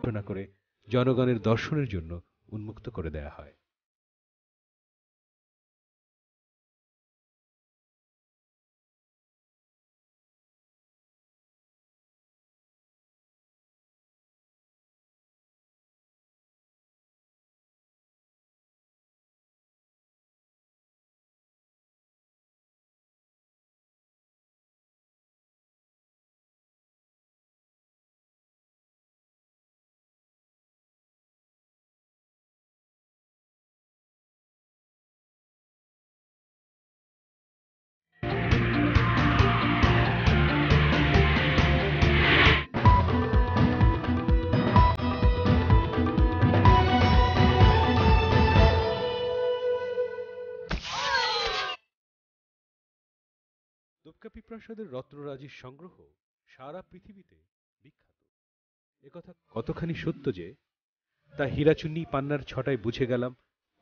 ঘোষণা করে জনগণের দর্শনের জন্য উন্মুক্ত করে দেয়া হয়। দুপকাপি প্রাসাদের রত্নরাজির সংগ্রহ সারা পৃথিবীতে বিখ্যাত। একথা কতখানি সত্য যে তা হীরাচুন্নি পান্নার ছটায় বুঝে গেলাম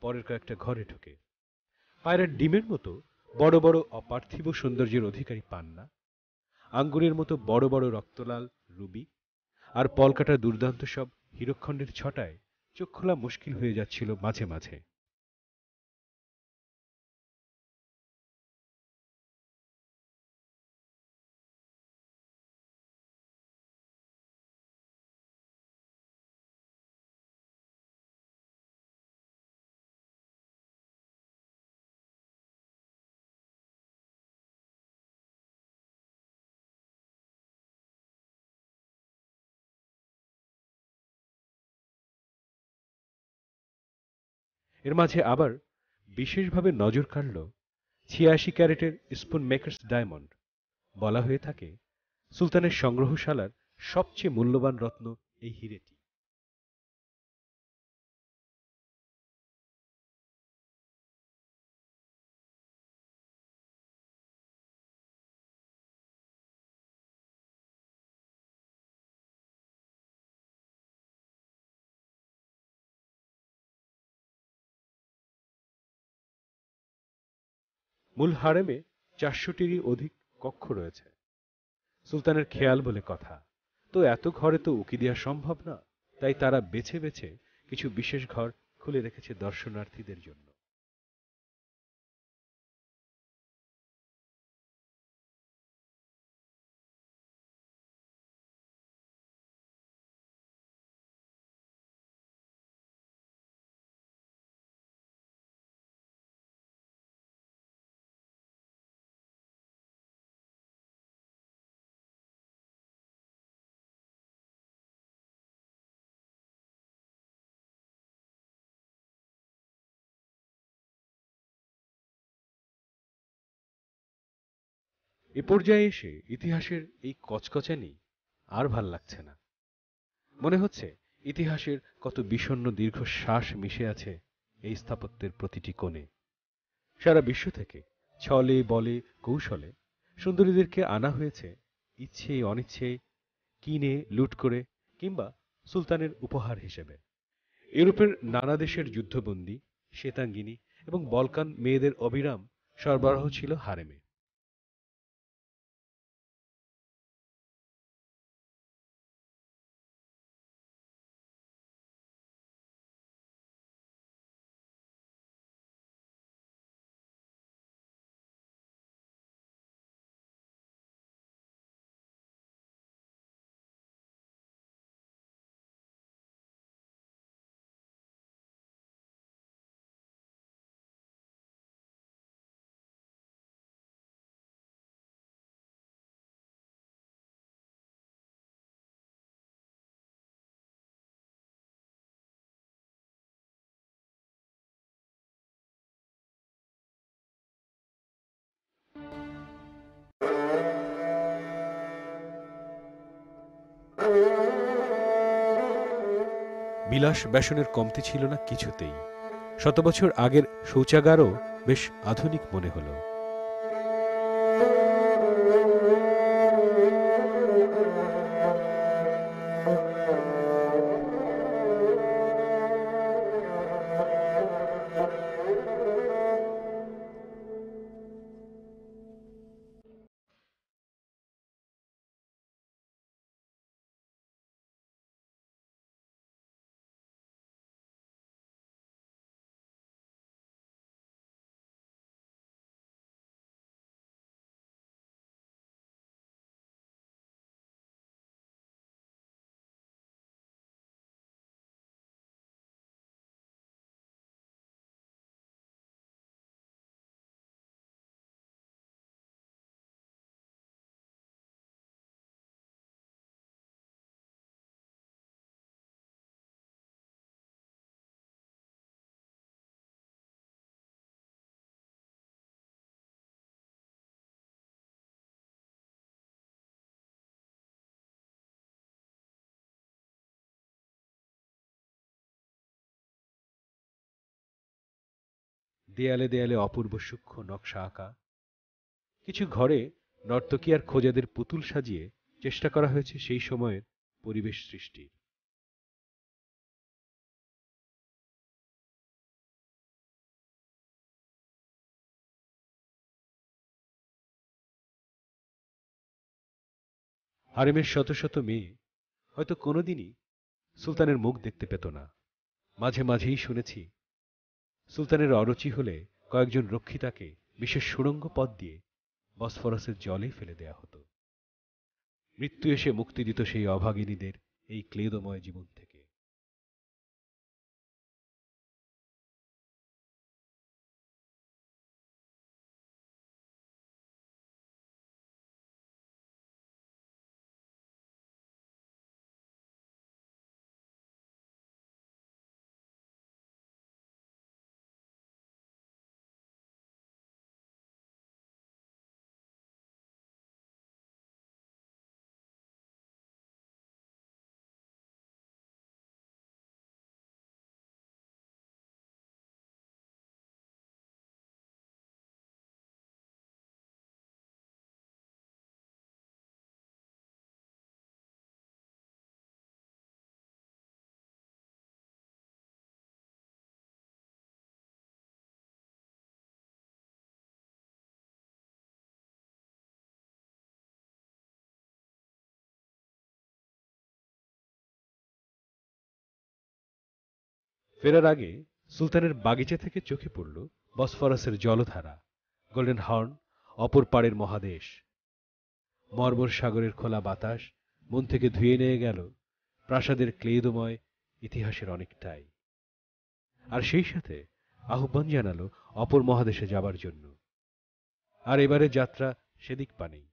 পরের কয়েকটা ঘরে ঢুকে। পায়রার ডিমের মতো বড় বড় অপার্থিব সৌন্দর্যের অধিকারী পান্না, আঙ্গুরের মতো বড় বড় রক্তলাল রুবি, আর পলকাটা দুর্দান্ত সব হীরকখণ্ডের ছটায় চোখ খোলা মুশকিল হয়ে যাচ্ছিল মাঝে মাঝে। এর মাঝে আবার বিশেষভাবে নজর কাড়ল ৮৬ ক্যারেটের স্পুন মেকার্স ডায়মন্ড। বলা হয়ে থাকে সুলতানের সংগ্রহশালার সবচেয়ে মূল্যবান রত্ন এই হীরেটি। মূল হারেমে ৪০০টিরই অধিক কক্ষ রয়েছে। সুলতানের খেয়াল বলে কথা, তো এত ঘরে তো উকি দেওয়া সম্ভব না, তাই তারা বেছে বেছে কিছু বিশেষ ঘর খুলে রেখেছে দর্শনার্থীদের জন্য। এ পর্যায়ে এসে ইতিহাসের এই কচকচানি আর ভাল লাগছে না। মনে হচ্ছে ইতিহাসের কত বিষণ্ণ দীর্ঘশ্বাস মিশে আছে এই স্থাপত্যের প্রতিটি কোণে। সারা বিশ্ব থেকে ছলে বলে কৌশলে সুন্দরীদেরকে আনা হয়েছে ইচ্ছে অনিচ্ছে, কিনে লুট করে, কিংবা সুলতানের উপহার হিসেবে। ইউরোপের নানা দেশের যুদ্ধবন্দী, শ্বেতাঙ্গিনী এবং বলকান মেয়েদের অবিরাম সরবরাহ ছিল হারেমে। বিলাস ব্যাসনের কমতি ছিল না কিছুতেই। শত বছর আগের শৌচাগারও বেশ আধুনিক মনে হলো। দেয়ালে দেয়ালে অপূর্ব সূক্ষ্ম নকশা আঁকা। কিছু ঘরে নর্তকী আর খোঁজাদের পুতুল সাজিয়ে চেষ্টা করা হয়েছে সেই সময়ের পরিবেশ সৃষ্টির। হারেমের শত শত মেয়ে হয়তো কোনোদিনই সুলতানের মুখ দেখতে পেত না। মাঝে মাঝেই শুনেছি সুলতানের অরুচি হলে কয়েকজন রক্ষিতাকে বিশেষ সুড়ঙ্গ পথ দিয়ে বসফরাসের জলে ফেলে দেয়া হতো। মৃত্যু এসে মুক্তি দিত সেই অভাগিনীদের এই ক্লেদময় জীবন থেকে। ফেরার আগে সুলতানের বাগিচা থেকে চোখে পড়ল বসফরাসের জলধারা, গোল্ডেন হর্ন, অপর পাড়ের মহাদেশ। মর্মর সাগরের খোলা বাতাস মন থেকে ধুয়ে নিয়ে গেল প্রাসাদের ক্লেদময় ইতিহাসের অনেকটাই। আর সেই সাথে আহ্বান জানালো অপর মহাদেশে যাবার জন্য। আর এবারে যাত্রা সেদিক পানেই।